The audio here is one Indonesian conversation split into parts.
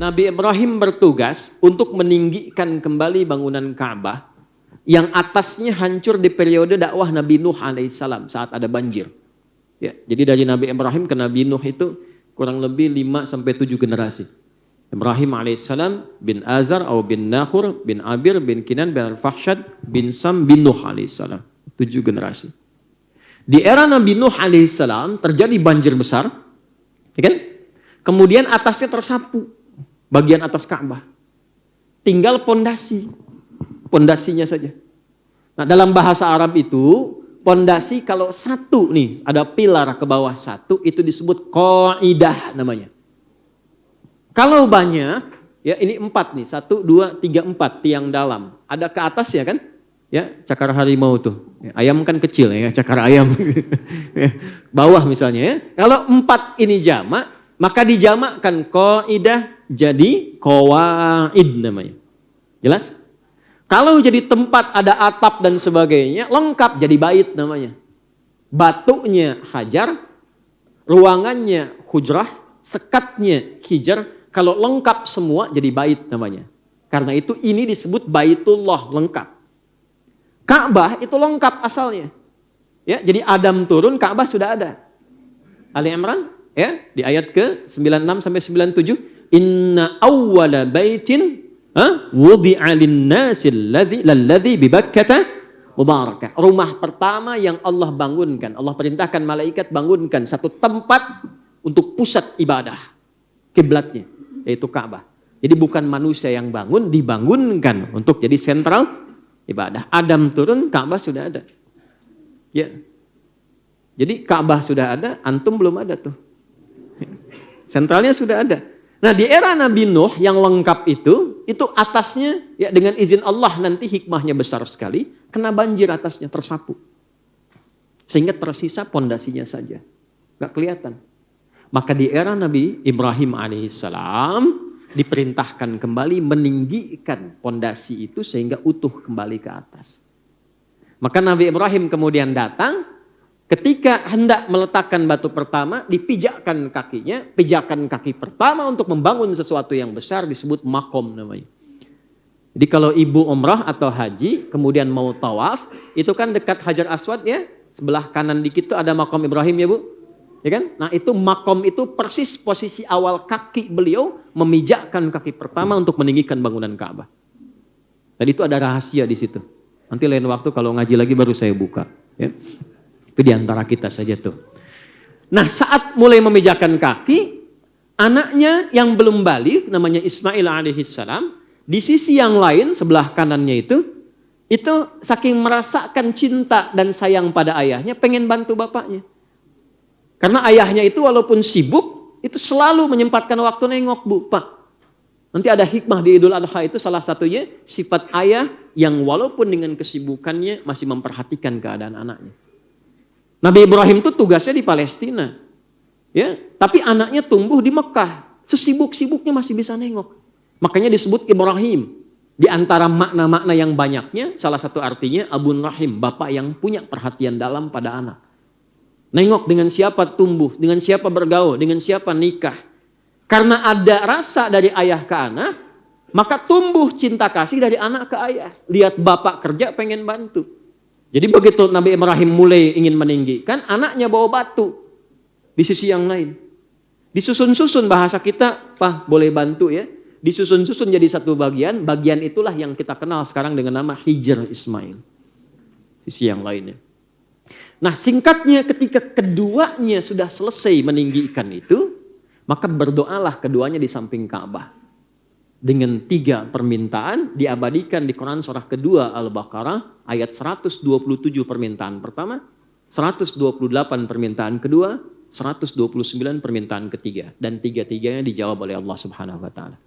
Nabi Ibrahim bertugas untuk meninggikan kembali bangunan Ka'bah yang atasnya hancur di periode dakwah Nabi Nuh alaihissalam saat ada banjir. Ya, jadi dari Nabi Ibrahim ke Nabi Nuh itu kurang lebih 5-7 generasi. Ibrahim alaihissalam bin Azar atau bin Nahur bin Abir bin Kinan bin Al-Fahsyad bin Sam bin Nuh alaihissalam. 7 generasi. Di era Nabi Nuh alaihissalam terjadi banjir besar, ya kan? Kemudian atasnya tersapu. Bagian atas Ka'bah. Tinggal pondasinya saja. Nah, dalam bahasa Arab itu, pondasi kalau satu nih, ada pilar ke bawah satu, itu disebut qaidah namanya. Kalau banyak, ya ini 4 nih, 1, 2, 3, 4 tiang dalam. Ada ke atas ya kan? Ya, cakar harimau tuh. Ayam kan kecil ya, cakar ayam. Bawah misalnya ya. Kalau 4 ini jamak, maka dijamakkan qaidah jadi qawaid namanya. Jelas? Kalau jadi tempat ada atap dan sebagainya, lengkap jadi bait namanya. Batunya hajar, ruangannya hujrah, sekatnya hijar, kalau lengkap semua jadi bait namanya. Karena itu ini disebut Baitullah lengkap. Ka'bah itu lengkap asalnya. Ya, jadi Adam turun, Ka'bah sudah ada. Ali Imran ya, di ayat ke 96 sampai 97, inna awwala baitin wudi'a lin-nasi alladzi bi Bakkah mubarakah. Rumah pertama yang Allah bangunkan, Allah perintahkan malaikat bangunkan satu tempat untuk pusat ibadah kiblatnya, yaitu Ka'bah. Jadi bukan manusia yang bangun, dibangunkan untuk jadi sentral ibadah. Adam turun, Ka'bah sudah ada. Ya. Jadi Ka'bah sudah ada, antum belum ada tuh. Sentralnya sudah ada. Nah, di era Nabi Nuh yang lengkap itu atasnya ya dengan izin Allah nanti hikmahnya besar sekali, kena banjir atasnya tersapu. Sehingga tersisa pondasinya saja. Enggak kelihatan. Maka di era Nabi Ibrahim alaihissalam diperintahkan kembali meninggikan pondasi itu sehingga utuh kembali ke atas. Maka Nabi Ibrahim kemudian datang, ketika hendak meletakkan batu pertama, dipijakkan kakinya, pijakan kaki pertama untuk membangun sesuatu yang besar disebut makom namanya. Jadi kalau ibu umrah atau haji, kemudian mau tawaf, itu kan dekat Hajar Aswad ya, sebelah kanan dikit itu ada makom Ibrahim ya Bu. Ya kan? Nah itu makom itu persis posisi awal kaki beliau memijakkan kaki pertama untuk meninggikan bangunan Ka'bah. Tadi itu ada rahasia di situ. Nanti lain waktu kalau ngaji lagi baru saya buka. Ya. Itu diantara kita saja tuh. Nah saat mulai memijakkan kaki, anaknya yang belum balik namanya Ismail alaihissalam, di sisi yang lain sebelah kanannya itu saking merasakan cinta dan sayang pada ayahnya, pengen bantu bapaknya. Karena ayahnya itu walaupun sibuk, itu selalu menyempatkan waktu nengok Bu, Pak. Nanti ada hikmah di Idul Adha itu salah satunya sifat ayah yang walaupun dengan kesibukannya masih memperhatikan keadaan anaknya. Nabi Ibrahim itu tugasnya di Palestina. Ya, tapi anaknya tumbuh di Mekah. Sesibuk-sibuknya masih bisa nengok. Makanya disebut Ibrahim. Di antara makna-makna yang banyaknya, salah satu artinya Abun Rahim, bapak yang punya perhatian dalam pada anak. Nengok dengan siapa tumbuh, dengan siapa bergaul, dengan siapa nikah. Karena ada rasa dari ayah ke anak, maka tumbuh cinta kasih dari anak ke ayah. Lihat bapak kerja pengen bantu. Jadi begitu Nabi Ibrahim mulai ingin meninggikan, anaknya bawa batu di sisi yang lain. Disusun-susun bahasa kita, Pak boleh bantu ya. Disusun-susun jadi satu bagian, bagian itulah yang kita kenal sekarang dengan nama Hijr Ismail. Sisi yang lainnya. Nah singkatnya ketika keduanya sudah selesai meninggikan itu, maka berdoalah keduanya di samping Ka'bah. Dengan 3 permintaan diabadikan di Quran surah kedua Al-Baqarah ayat 127 permintaan pertama, 128 permintaan kedua, 129 permintaan ketiga. Dan 3-tiganya dijawab oleh Allah Subhanahu wa Ta'ala.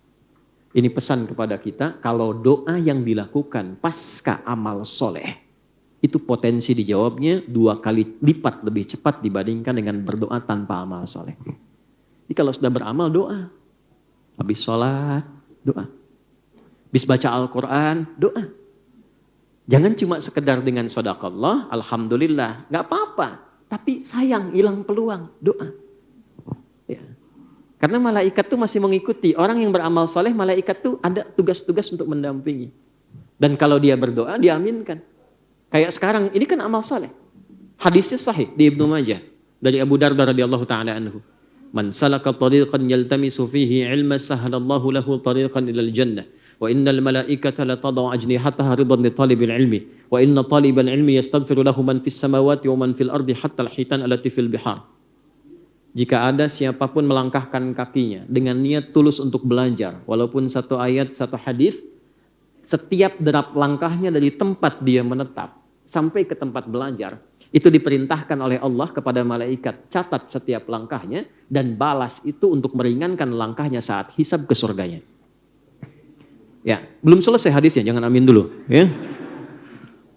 Ini pesan kepada kita, kalau doa yang dilakukan pasca amal soleh, itu potensi dijawabnya 2 kali lipat lebih cepat dibandingkan dengan berdoa tanpa amal soleh. Jadi kalau sudah beramal doa, habis sholat doa, habis baca Al-Quran doa. Jangan cuma sekedar dengan shadakallah, alhamdulillah, nggak apa-apa. Tapi sayang hilang peluang doa. Ya. Karena malaikat tuh masih mengikuti. Orang yang beramal soleh, malaikat tuh ada tugas-tugas untuk mendampingi. Dan kalau dia berdoa, diaminkan. Kayak sekarang, ini kan amal soleh. Hadisnya sahih di Ibnu Majah. Dari Abu Darda radhiyallahu ta'ala anhu. Man salaka tariqan yaltamisu fihi ilma sahhalallahu lahu tariqan ilal jannah. Wa innal malaikata la tadau ajnihataha ridan li talibil ilmi. Wa inna talibal ilmi yastaghfiru lahu man fis samawati wa man fil ardi hatta al-hitan allati fil bihar. Jika ada siapapun melangkahkan kakinya dengan niat tulus untuk belajar, walaupun satu ayat, satu hadis, setiap derap langkahnya dari tempat dia menetap sampai ke tempat belajar, itu diperintahkan oleh Allah kepada malaikat, catat setiap langkahnya dan balas itu untuk meringankan langkahnya saat hisab ke surganya. Ya, belum selesai hadisnya, jangan amin dulu. Ya.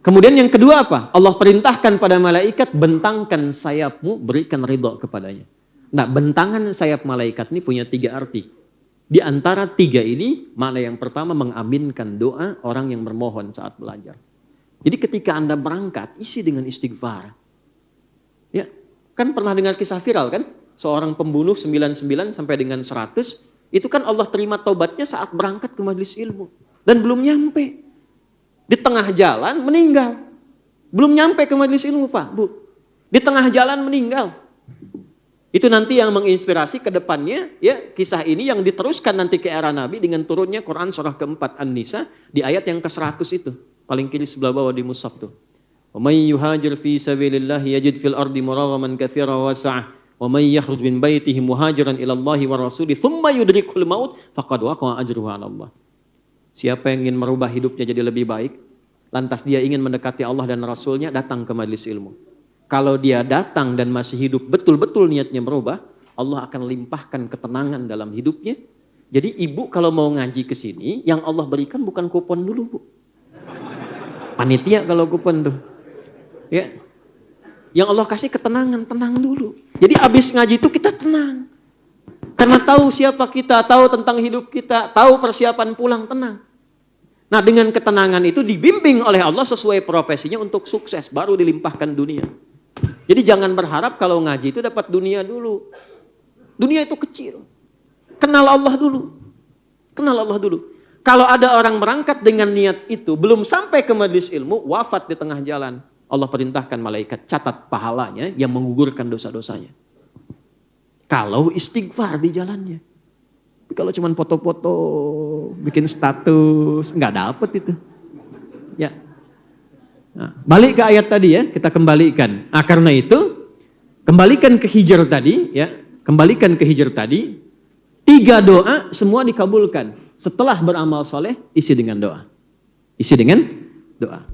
Kemudian yang kedua apa? Allah perintahkan pada malaikat, bentangkan sayapmu, berikan ridho kepadanya. Nah, bentangan sayap malaikat ini punya 3 arti. Di antara 3 ini, mana yang pertama mengaminkan doa orang yang bermohon saat belajar. Jadi ketika Anda berangkat, isi dengan istighfar. Ya, kan pernah dengar kisah viral kan? Seorang pembunuh 99 sampai dengan 100, itu kan Allah terima taubatnya saat berangkat ke majelis ilmu. Dan belum nyampe. Di tengah jalan meninggal. Belum nyampe ke majelis ilmu, Pak, Bu. Di tengah jalan meninggal. Itu nanti yang menginspirasi ke depannya, ya, kisah ini yang diteruskan nanti ke era Nabi dengan turunnya Quran surah keempat An-Nisa di ayat yang ke-100 itu. Paling kiri sebelah bawah di mushaf tuh. Wa may yuhajir fi sabilillah yajid fil ardi muraghaman katsiran wa sa'ah. Wa may yakhruj min baitihi muhajiran ila Allah wa rasuli thumma yudrikul maut faqad waqa'a ajruhu 'ala Allah. Siapa yang ingin merubah hidupnya jadi lebih baik, lantas dia ingin mendekati Allah dan Rasulnya, datang ke majelis ilmu. Kalau dia datang dan masih hidup betul-betul niatnya merubah, Allah akan limpahkan ketenangan dalam hidupnya. Jadi ibu kalau mau ngaji ke sini, yang Allah berikan bukan kupon dulu, Bu. Panitia kalau kupon tuh. Ya. Yang Allah kasih ketenangan, tenang dulu. Jadi abis ngaji itu kita tenang. Karena tahu siapa kita, tahu tentang hidup kita, tahu persiapan pulang, tenang. Nah, dengan ketenangan itu dibimbing oleh Allah sesuai profesinya untuk sukses, baru dilimpahkan dunia. Jadi jangan berharap kalau ngaji itu dapat dunia dulu. Dunia itu kecil. Kenal Allah dulu. Kenal Allah dulu. Kalau ada orang berangkat dengan niat itu, belum sampai ke majelis ilmu, wafat di tengah jalan. Allah perintahkan malaikat, catat pahalanya yang menggugurkan dosa-dosanya. Kalau istighfar di jalannya. Tapi kalau cuma foto-foto, bikin status, nggak dapet itu. Ya. Nah, balik ke ayat tadi ya, kita kembalikan. Nah, karena itu, kembalikan ke Hijr tadi, ya, kembalikan ke Hijr tadi, 3 doa semua dikabulkan. Setelah beramal soleh, isi dengan doa. Isi dengan doa.